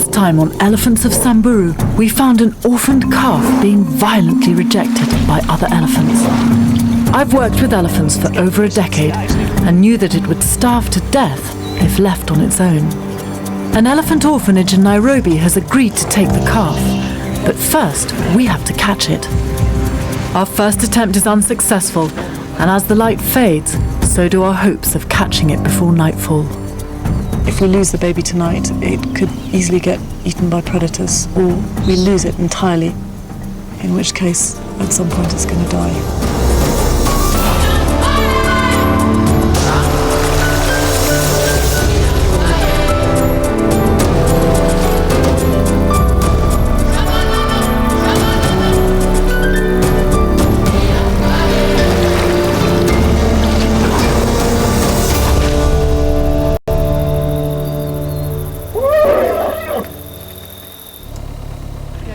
first time on Elephants of Samburu, we found an orphaned calf being violently rejected by other elephants. I've worked with elephants for over a decade and knew that it would starve to death if left on its own. An elephant orphanage in Nairobi has agreed to take the calf, but first we have to catch it. Our first attempt is unsuccessful, and as the light fades, so do our hopes of catching it before nightfall. If we lose the baby tonight, it could easily get eaten by predators, or we lose it entirely, in which case, at some point it's going to die.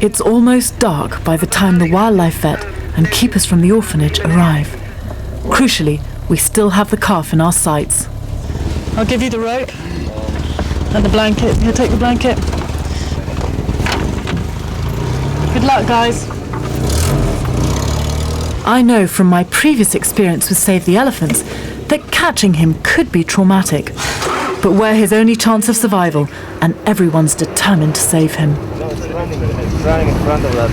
It's almost dark by the time the wildlife vet and keepers from the orphanage arrive. Crucially, we still have the calf in our sights. I'll give you the rope and the blanket. Here, take the blanket. Good luck, guys. I know from my previous experience with Save the Elephants that catching him could be traumatic, but we're his only chance of survival, and everyone's determined to save him. It's running in front of us.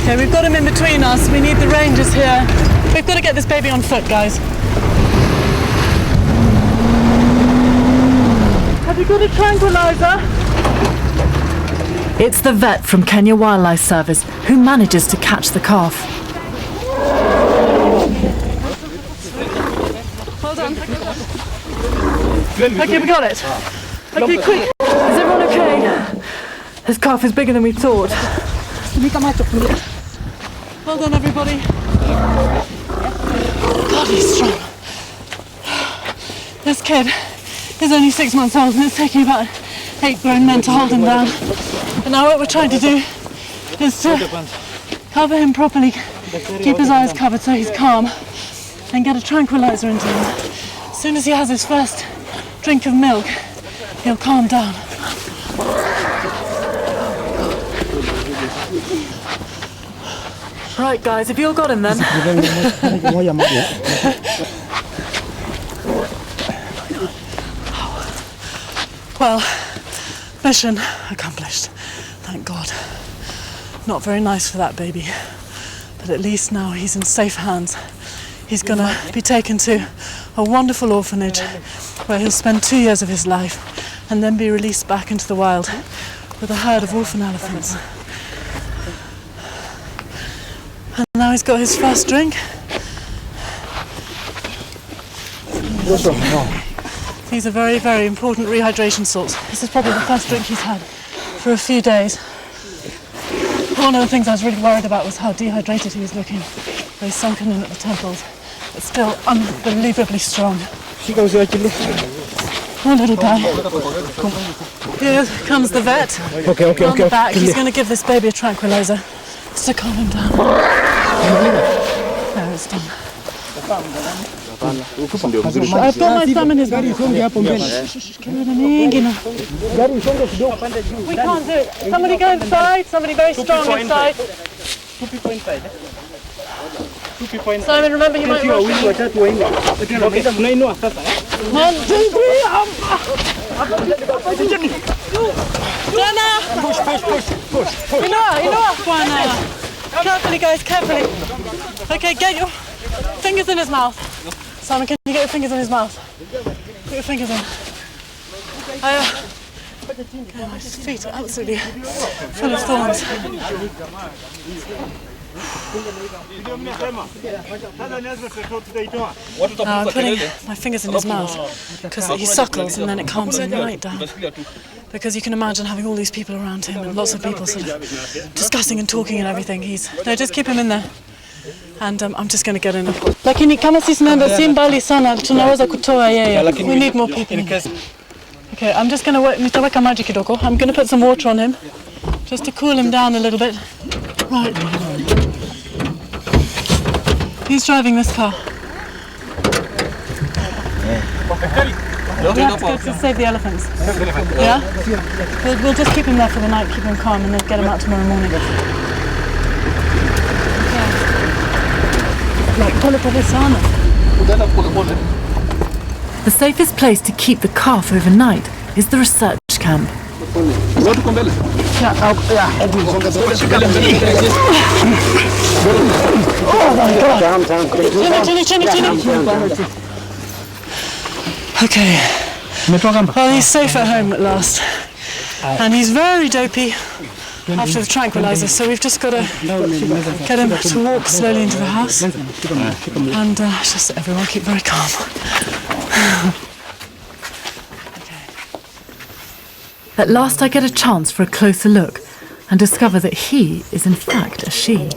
Okay, we've got him in between us. We need the rangers here. We've got to get this baby on foot, guys. Have you got a tranquilizer? It's the vet from Kenya Wildlife Service who manages to catch the calf. Hold on. Okay, we got it. Okay, quick. Is everyone okay? This calf is bigger than we thought. Hold on, everybody. God, he's strong. This kid is only 6 months old, and it's taking about 8 grown men to hold him down. And now what we're trying to do is to cover him properly, keep his eyes covered so he's calm, and get a tranquilizer into him. As soon as he has his first drink of milk, he'll calm down. Right, guys, have you all got him then? Well, mission accomplished. Thank God. Not very nice for that baby, but at least now he's in safe hands. He's going to be taken to a wonderful orphanage where he'll spend 2 years of his life and then be released back into the wild with a herd of orphan elephants. And now he's got his first drink. These are very, very important rehydration salts. This is probably the first drink he's had for a few days. One of the things I was really worried about was how dehydrated he was looking. Very sunken in at the temples, but still unbelievably strong. Oh, little guy. Here comes the vet. On the back. He's going to give this baby a tranquilizer just to calm him down. There, it's done. I've got my thumb in his mouth. We can't do it. Somebody go inside. Somebody very strong inside. 2 people inside. 2 people inside. Simon, remember you might rush me. 1, 2, 3. Dana! Push. Inua. Carefully, guys, carefully. Okay, get your fingers in his mouth. Simon, can you get your fingers in his mouth? Put your fingers in. My feet are absolutely full of thorns. Now I'm putting my fingers in his mouth because he suckles and then it calms him right down. Because you can imagine having all these people around him and lots of people sort of discussing and talking and everything. No, just keep him in there. And I'm just going to get in. Lakini kama sisi naenda si mbali sana tunaweza kutoa yeye. We need more people. Okay, I'm just going to nitaweka maji kidogo. I'm going to put some water on him just to cool him down a little bit. Right. Who's driving this car? We have to go to save the elephants. Yeah? We'll just keep him there for the night, keep him calm, and then get him out tomorrow morning. The safest place to keep the calf overnight is the research camp. Okay. Well, he's safe at home at last. And he's very dopey after the tranquilizer, so we've just got to get him to walk slowly into the house. And just everyone keep very calm. At last I get a chance for a closer look and discover that he is in fact a she.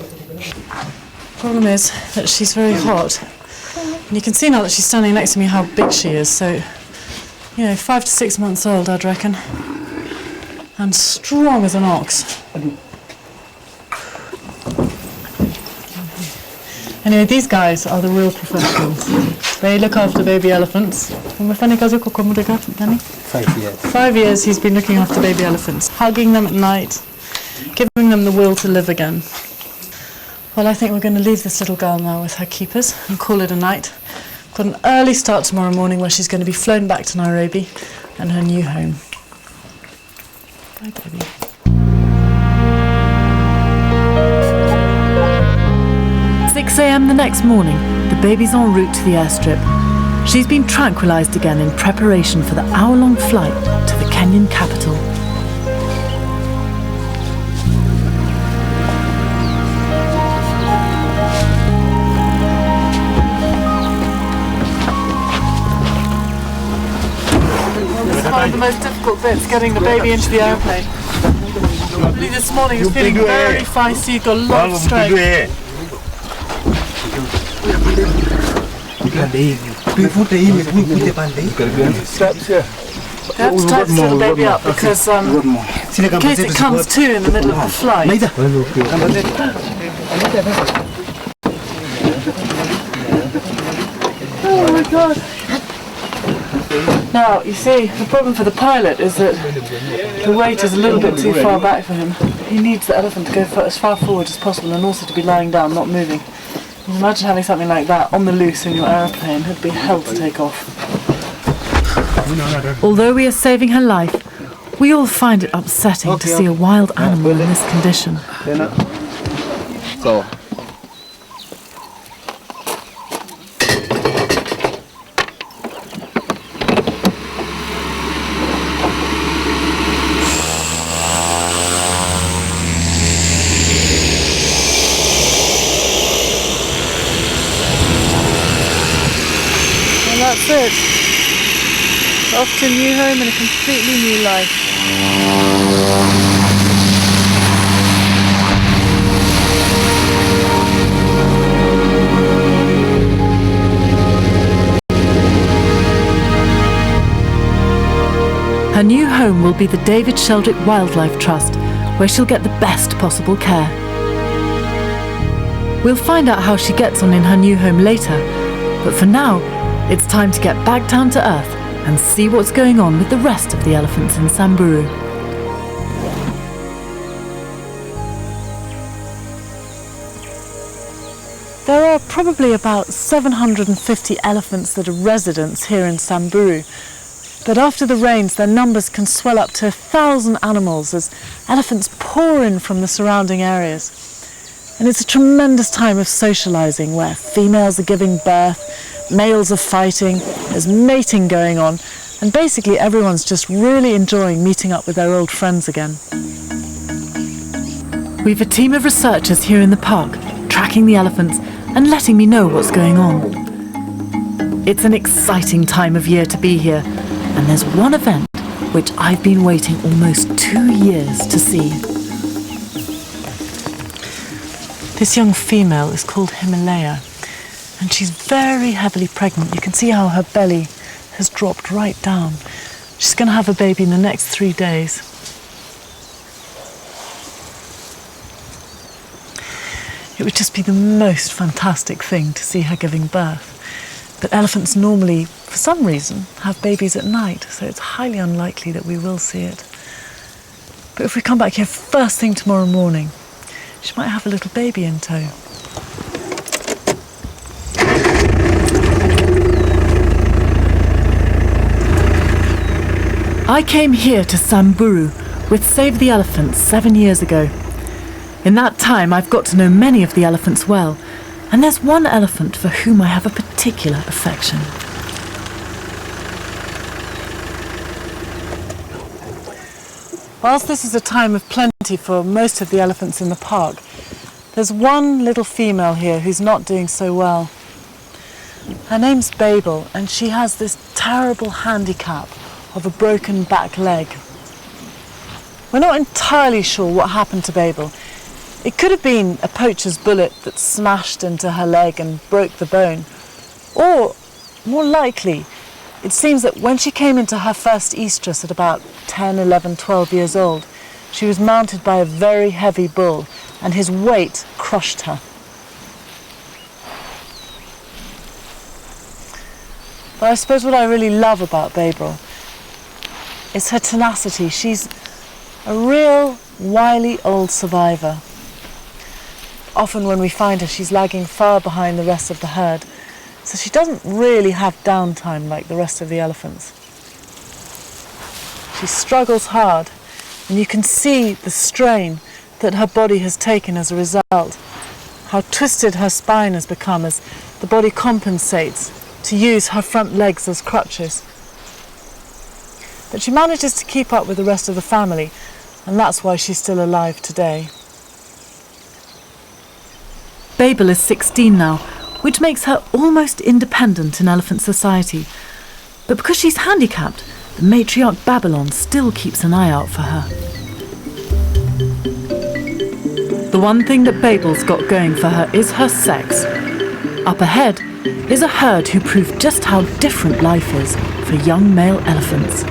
Problem is that she's very hot. And you can see now that she's standing next to me how big she is, so, 5 to 6 months old, I'd reckon. And strong as an ox. Anyway, these guys are the real professionals. They look after baby elephants. 5 years. 5 years he's been looking after baby elephants, hugging them at night, giving them the will to live again. Well, I think we're going to leave this little girl now with her keepers and call it a night. Got an early start tomorrow morning where she's going to be flown back to Nairobi and her new home. Bye, baby. "6 a.m. the next morning, the baby's en route to the airstrip. She's been tranquilized again in preparation for the hour-long flight to the Kenyan capital. One of the most difficult bits, getting the baby into the airplane. Really, this morning is feeling very feisty, got a lot of strength. They have to tighten the baby up because in case it comes to in the middle of the flight. Oh my God. Now, you see, the problem for the pilot is that the weight is a little bit too far back for him. He needs the elephant to go as far forward as possible and also to be lying down, not moving. You can imagine having something like that on the loose in your aeroplane. It'd be hell to take off. Although we are saving her life, we all find it upsetting to see a wild animal in this condition. So. That's it. Off to a new home and a completely new life. Her new home will be the David Sheldrick Wildlife Trust, where she'll get the best possible care. We'll find out how she gets on in her new home later, but for now, it's time to get back down to earth and see what's going on with the rest of the elephants in Samburu. There are probably about 750 elephants that are residents here in Samburu. But after the rains, their numbers can swell up to 1,000 animals as elephants pour in from the surrounding areas. And it's a tremendous time of socialising where females are giving birth, males are fighting, there's mating going on, and basically everyone's just really enjoying meeting up with their old friends again. We've a team of researchers here in the park, tracking the elephants and letting me know what's going on. It's an exciting time of year to be here, and there's one event which I've been waiting almost 2 years to see. This young female is called Himalaya, and she's very heavily pregnant. You can see how her belly has dropped right down. She's going to have a baby in the next 3 days. It would just be the most fantastic thing to see her giving birth. But elephants normally, for some reason, have babies at night, so it's highly unlikely that we will see it. But if we come back here first thing tomorrow morning, she might have a little baby in tow. I came here to Samburu with Save the Elephants 7 years ago. In that time, I've got to know many of the elephants well, and there's one elephant for whom I have a particular affection. Whilst this is a time of plenty for most of the elephants in the park, there's one little female here who's not doing so well. Her name's Babel, and she has this terrible handicap of a broken back leg. We're not entirely sure what happened to Babel. It could have been a poacher's bullet that smashed into her leg and broke the bone. Or, more likely, it seems that when she came into her first estrus at about 10, 11, 12 years old, she was mounted by a very heavy bull, and his weight crushed her. But I suppose what I really love about Babel is her tenacity. She's a real wily old survivor. Often when we find her, she's lagging far behind the rest of the herd, so she doesn't really have downtime like the rest of the elephants. She struggles hard, and you can see the strain that her body has taken as a result, how twisted her spine has become as the body compensates to use her front legs as crutches. But she manages to keep up with the rest of the family, and that's why she's still alive today. Babel is 16 now, which makes her almost independent in elephant society. But because she's handicapped, the matriarch Babylon still keeps an eye out for her. The one thing that Babel's got going for her is her sex. Up ahead is a herd who prove just how different life is for young male elephants.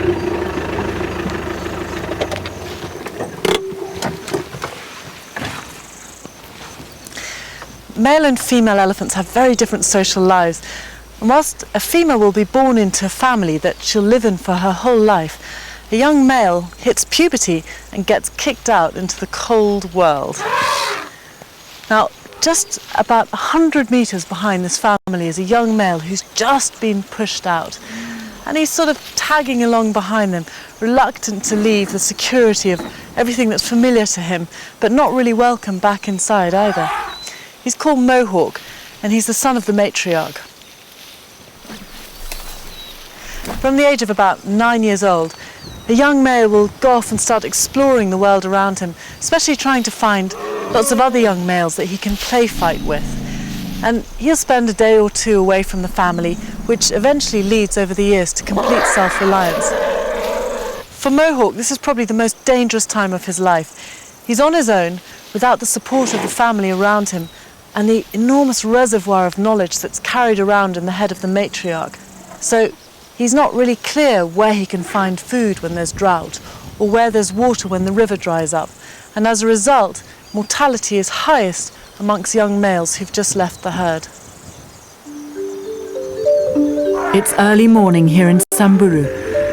Male and female elephants have very different social lives, and whilst a female will be born into a family that she'll live in for her whole life, a young male hits puberty and gets kicked out into the cold world. Now, just about 100 metres behind this family is a young male who's just been pushed out, and he's sort of tagging along behind them, reluctant to leave the security of everything that's familiar to him, but not really welcome back inside either. He's called Mohawk, and he's the son of the matriarch. From the age of about 9 years old, a young male will go off and start exploring the world around him, especially trying to find lots of other young males that he can play fight with. And he'll spend a day or two away from the family, which eventually leads over the years to complete self-reliance. For Mohawk, this is probably the most dangerous time of his life. He's on his own, without the support of the family around him, and the enormous reservoir of knowledge that's carried around in the head of the matriarch. So he's not really clear where he can find food when there's drought, or where there's water when the river dries up. And as a result, mortality is highest amongst young males who've just left the herd. It's early morning here in Samburu,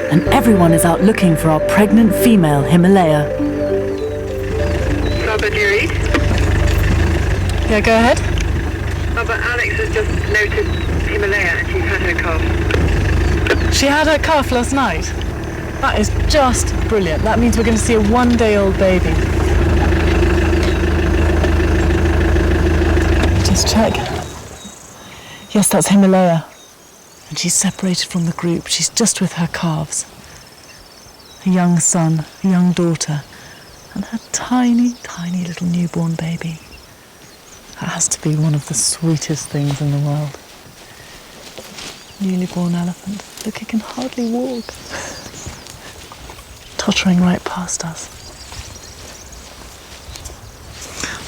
and everyone is out looking for our pregnant female Himalaya. Saba, do you read? Yeah, go ahead. But Alex has just noticed Himalaya and she's had her calf. She had her calf last night. That is just brilliant. That means we're going to see a one-day-old baby. Just check. Yes, that's Himalaya. And she's separated from the group. She's just with her calves. A young son, a young daughter, and her tiny, tiny little newborn baby. That has to be one of the sweetest things in the world. Newly born elephant. Look, it can hardly walk. Tottering right past us.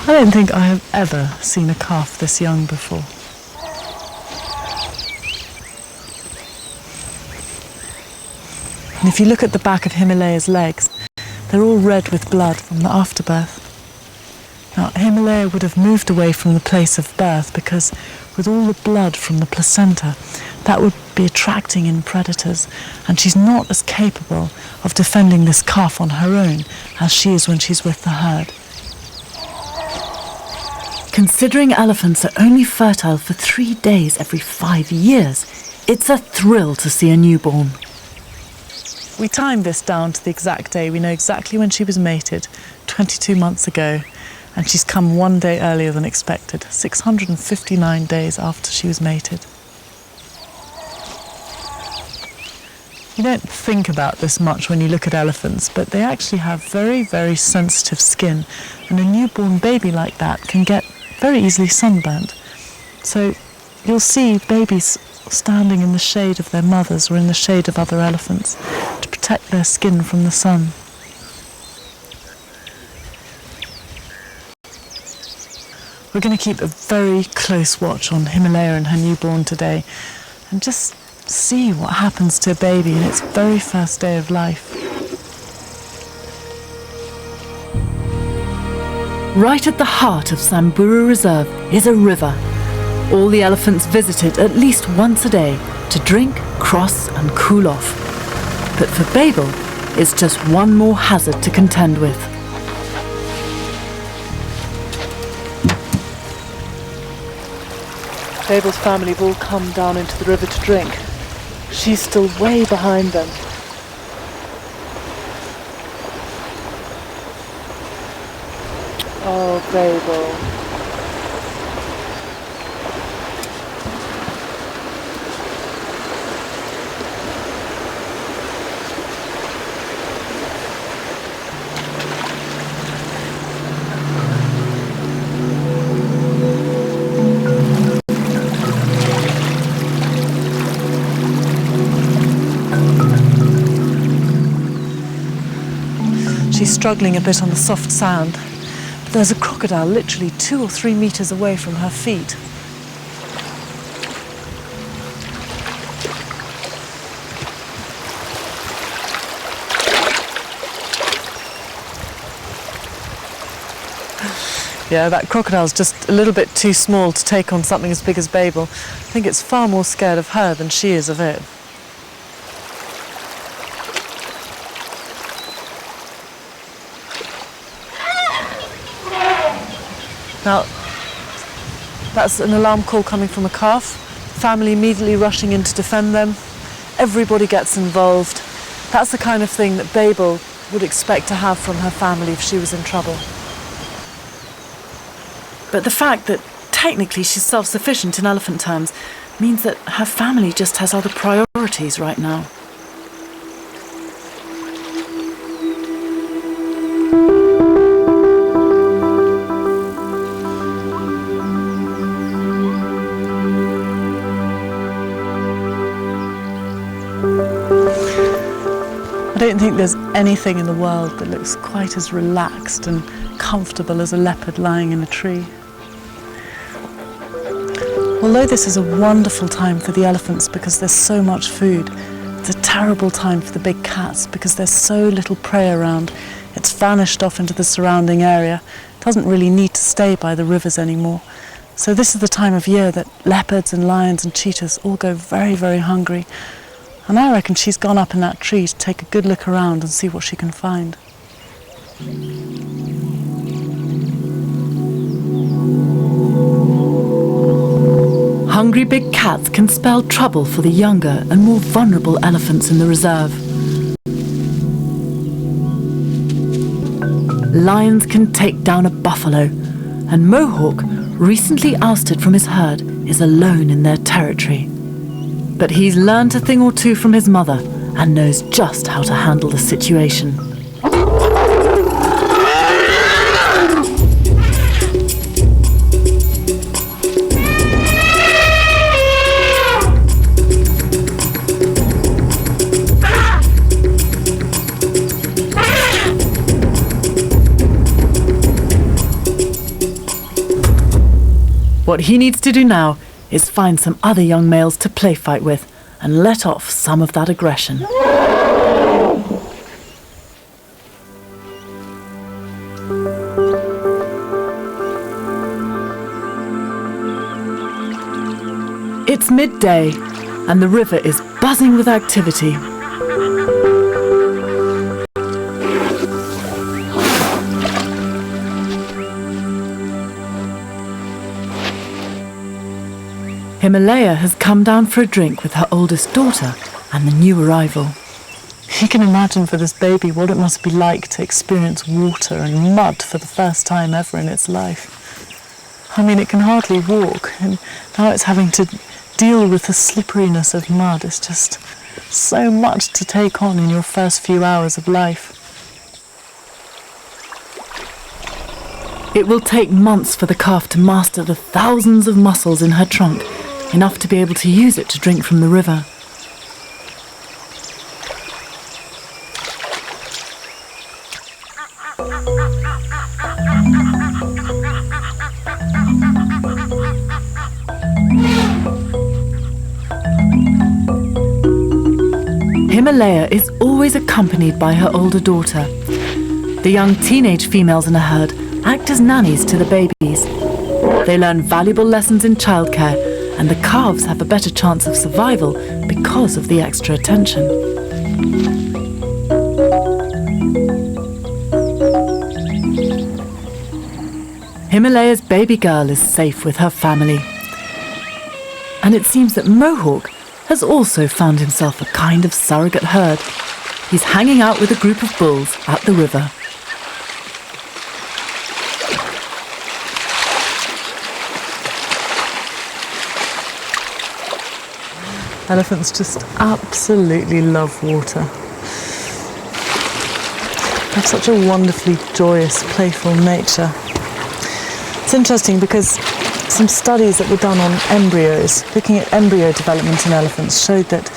I don't think I have ever seen a calf this young before. And if you look at the back of Himalaya's legs, they're all red with blood from the afterbirth. Now, Himalaya would have moved away from the place of birth because with all the blood from the placenta, that would be attracting in predators, and she's not as capable of defending this calf on her own as she is when she's with the herd. Considering elephants are only fertile for 3 days every 5 years, it's a thrill to see a newborn. We timed this down to the exact day. We know exactly when she was mated, 22 months ago, and she's come 1 day earlier than expected, 659 days after she was mated. You don't think about this much when you look at elephants, but they actually have very, very sensitive skin, and a newborn baby like that can get very easily sunburnt. So you'll see babies standing in the shade of their mothers or in the shade of other elephants to protect their skin from the sun. We're going to keep a very close watch on Himalaya and her newborn today and just see what happens to a baby in its very first day of life. Right at the heart of Samburu Reserve is a river. All the elephants visit it at least once a day to drink, cross and cool off. But for Babel, it's just one more hazard to contend with. Babel's family have all come down into the river to drink. She's still way behind them. Oh, Babel. She's struggling a bit on the soft sand. But there's a crocodile literally 2 or 3 meters away from her feet. Yeah, that crocodile's just a little bit too small to take on something as big as Babel. I think it's far more scared of her than she is of it. Now, that's an alarm call coming from a calf. Family immediately rushing in to defend them. Everybody gets involved. That's the kind of thing that Babel would expect to have from her family if she was in trouble. But the fact that technically she's self-sufficient in elephant terms means that her family just has other priorities right now. I don't think there's anything in the world that looks quite as relaxed and comfortable as a leopard lying in a tree. Although this is a wonderful time for the elephants because there's so much food, it's a terrible time for the big cats because there's so little prey around. It's vanished off into the surrounding area. It doesn't really need to stay by the rivers anymore. So this is the time of year that leopards and lions and cheetahs all go very, very hungry. And I reckon she's gone up in that tree to take a good look around and see what she can find. Hungry big cats can spell trouble for the younger and more vulnerable elephants in the reserve. Lions can take down a buffalo, and Mohawk, recently ousted from his herd, is alone in their territory. But he's learned a thing or two from his mother and knows just how to handle the situation. What he needs to do now is find some other young males to play fight with and let off some of that aggression. It's midday, and the river is buzzing with activity. Himalaya has come down for a drink with her oldest daughter and the new arrival. You can imagine for this baby what it must be like to experience water and mud for the first time ever in its life. I mean, it can hardly walk, and now it's having to deal with the slipperiness of mud. It's just so much to take on in your first few hours of life. It will take months for the calf to master the thousands of muscles in her trunk, enough to be able to use it to drink from the river. Himalaya is always accompanied by her older daughter. The young teenage females in a herd act as nannies to the babies. They learn valuable lessons in childcare, and the calves have a better chance of survival because of the extra attention. Himalaya's baby girl is safe with her family. And it seems that Mohawk has also found himself a kind of surrogate herd. He's hanging out with a group of bulls at the river. Elephants just absolutely love water. They have such a wonderfully joyous, playful nature. It's interesting because some studies that were done on embryos, looking at embryo development in elephants, showed that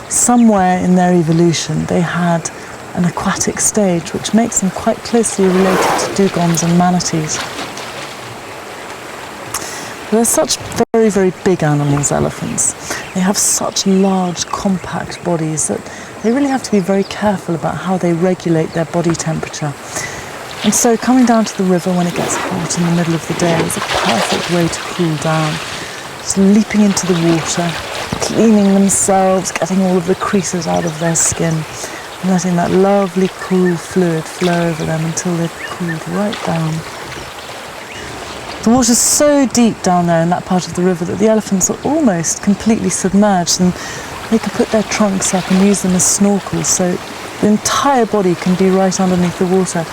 somewhere in their evolution they had an aquatic stage, which makes them quite closely related to dugongs and manatees. They're such very, very big animals, elephants. They have such large, compact bodies that they really have to be very careful about how they regulate their body temperature. And so coming down to the river when it gets hot in the middle of the day is a perfect way to cool down. Just leaping into the water, cleaning themselves, getting all of the creases out of their skin, and letting that lovely cool fluid flow over them until they've cooled right down. The water's so deep down there in that part of the river that the elephants are almost completely submerged, and they can put their trunks up and use them as snorkels, so the entire body can be right underneath the water.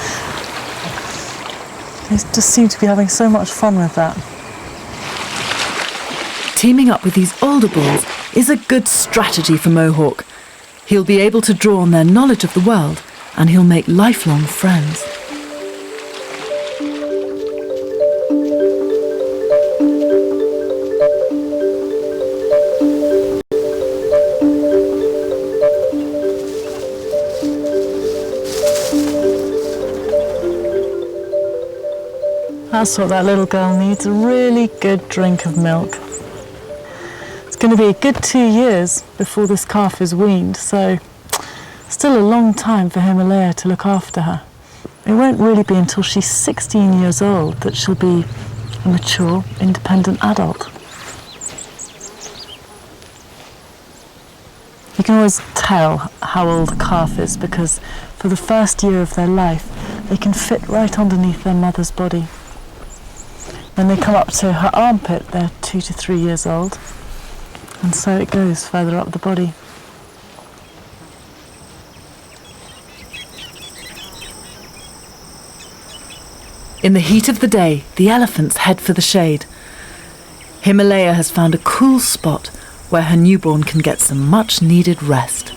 They just seem to be having so much fun with that. Teaming up with these older bulls is a good strategy for Mohawk. He'll be able to draw on their knowledge of the world, and he'll make lifelong friends. That's what that little girl needs, a really good drink of milk. It's going to be a good 2 years before this calf is weaned, so still a long time for Himalaya to look after her. It won't really be until she's 16 years old that she'll be a mature, independent adult. You can always tell how old a calf is because for the first year of their life, they can fit right underneath their mother's body. When they come up to her armpit, they're 2 to 3 years old, and so it goes further up the body. In the heat of the day, the elephants head for the shade. Himalaya has found a cool spot where her newborn can get some much-needed rest.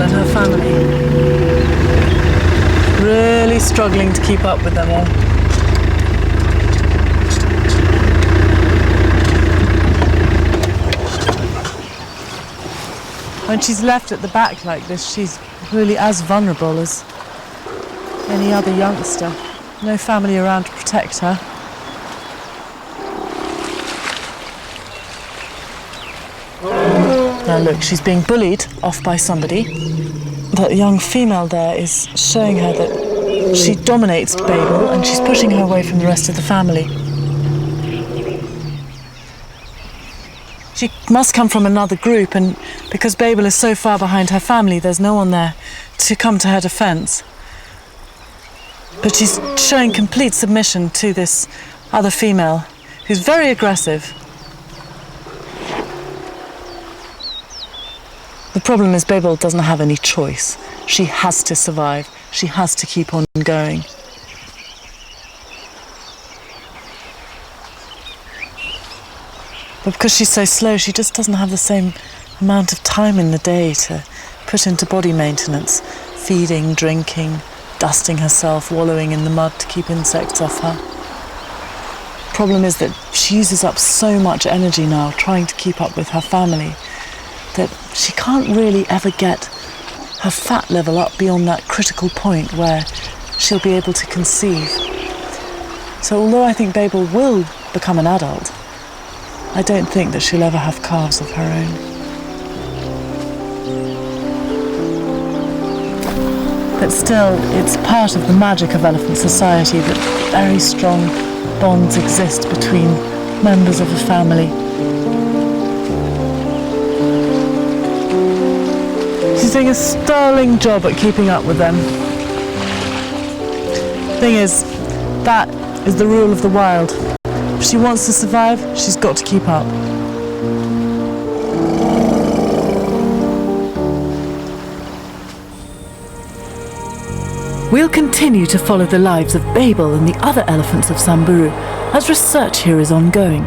Babel and her family. Really struggling to keep up with them all. When she's left at the back like this, she's really as vulnerable as any other youngster. No family around to protect her. Now look, she's being bullied off by somebody. That young female there is showing her that she dominates Babel and she's pushing her away from the rest of the family. She must come from another group, and because Babel is so far behind her family, there's no one there to come to her defence. But she's showing complete submission to this other female, who's very aggressive. The problem is Babel doesn't have any choice. She has to survive. She has to keep on going. But because she's so slow, she just doesn't have the same amount of time in the day to put into body maintenance, feeding, drinking, dusting herself, wallowing in the mud to keep insects off her. Problem is that she uses up so much energy now trying to keep up with her family that she can't really ever get her fat level up beyond that critical point where she'll be able to conceive. So although I think Babel will become an adult, I don't think that she'll ever have calves of her own. But still, it's part of the magic of elephant society that very strong bonds exist between members of a family. She's doing a sterling job at keeping up with them. Thing is, that is the rule of the wild. If she wants to survive, she's got to keep up. We'll continue to follow the lives of Babel and the other elephants of Samburu as research here is ongoing.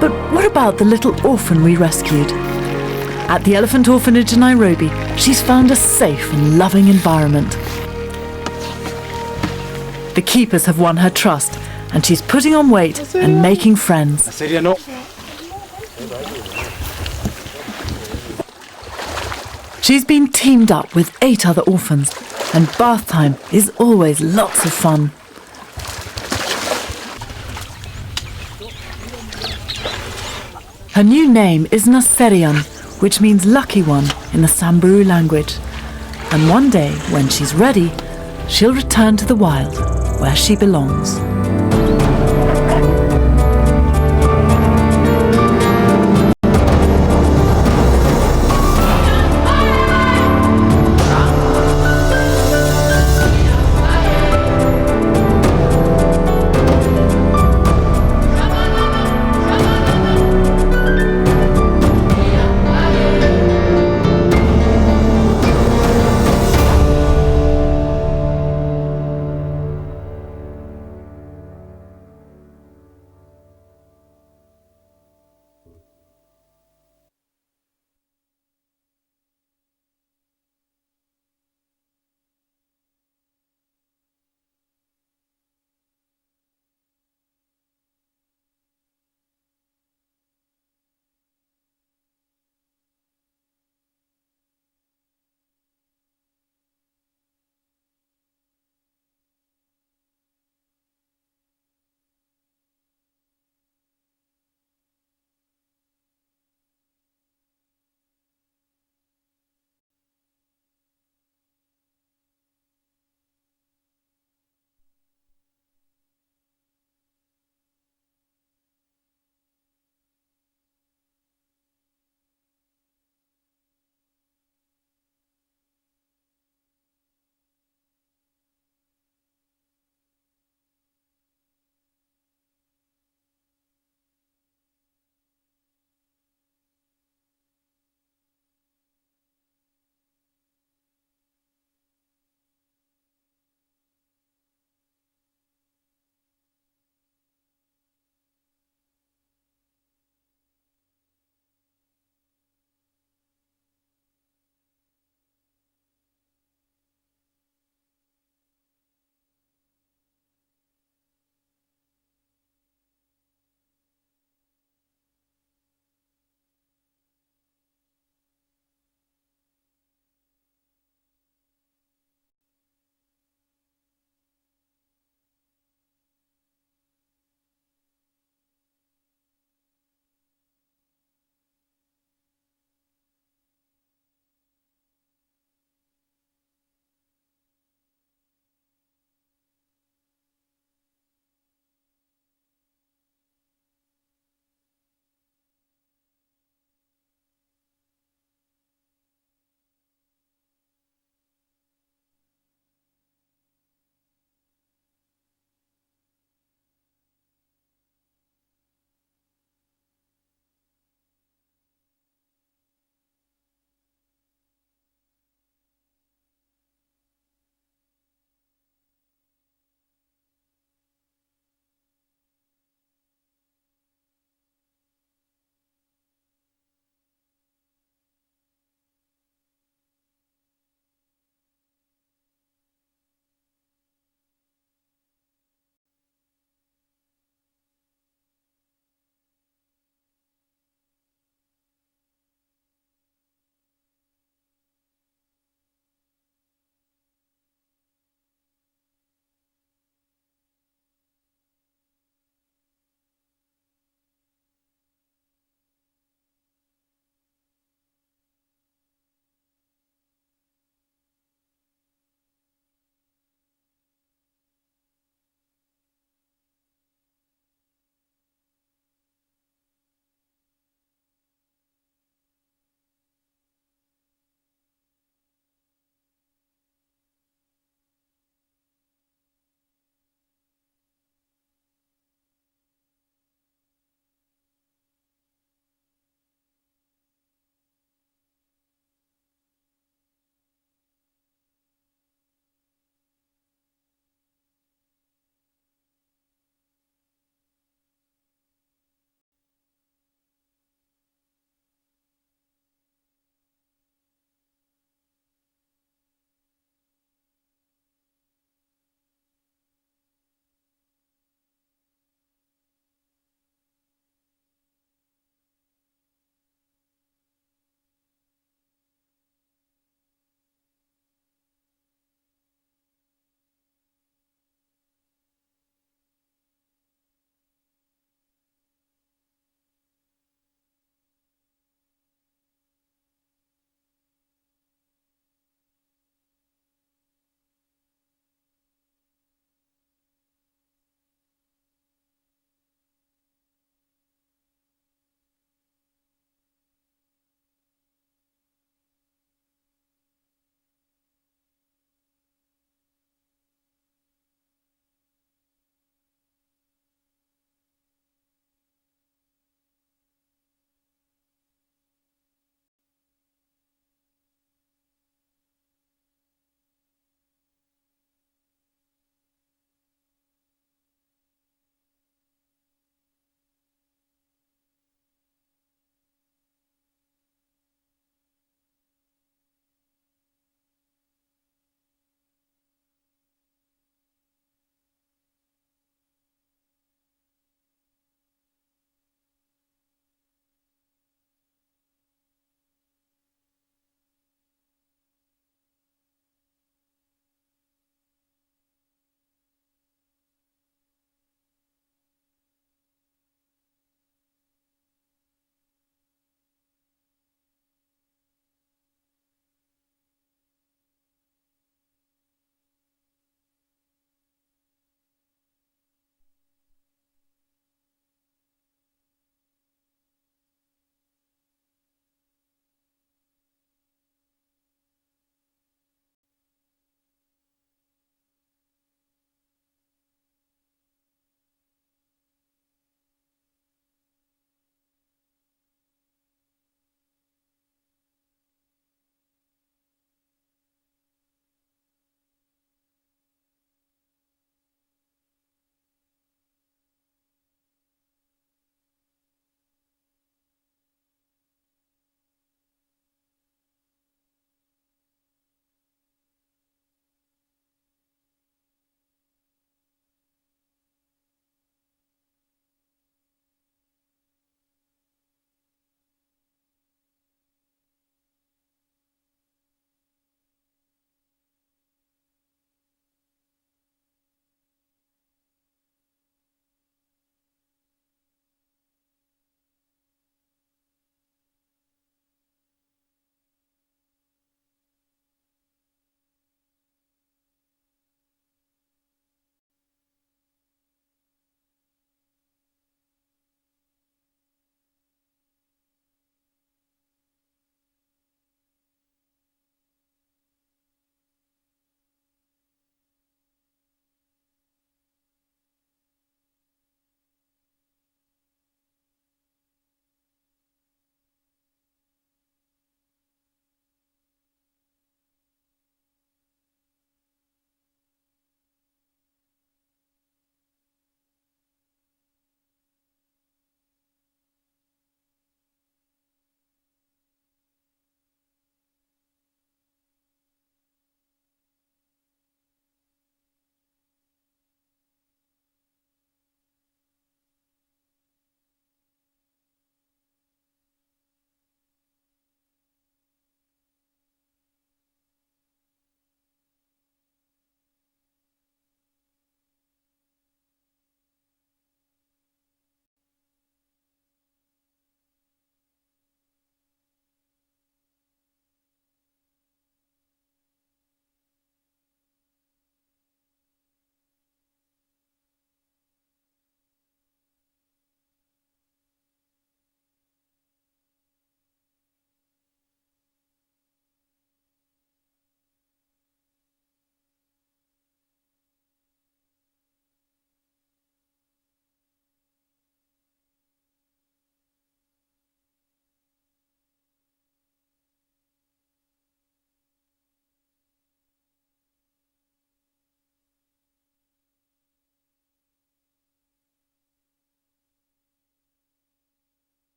But what about the little orphan we rescued? At the Elephant Orphanage in Nairobi, she's found a safe and loving environment. The keepers have won her trust, and she's putting on weight and making friends. She's been teamed up with 8 other orphans, and bath time is always lots of fun. Her new name is Naserian, which means lucky one in the Samburu language. And one day, when she's ready, she'll return to the wild, where she belongs.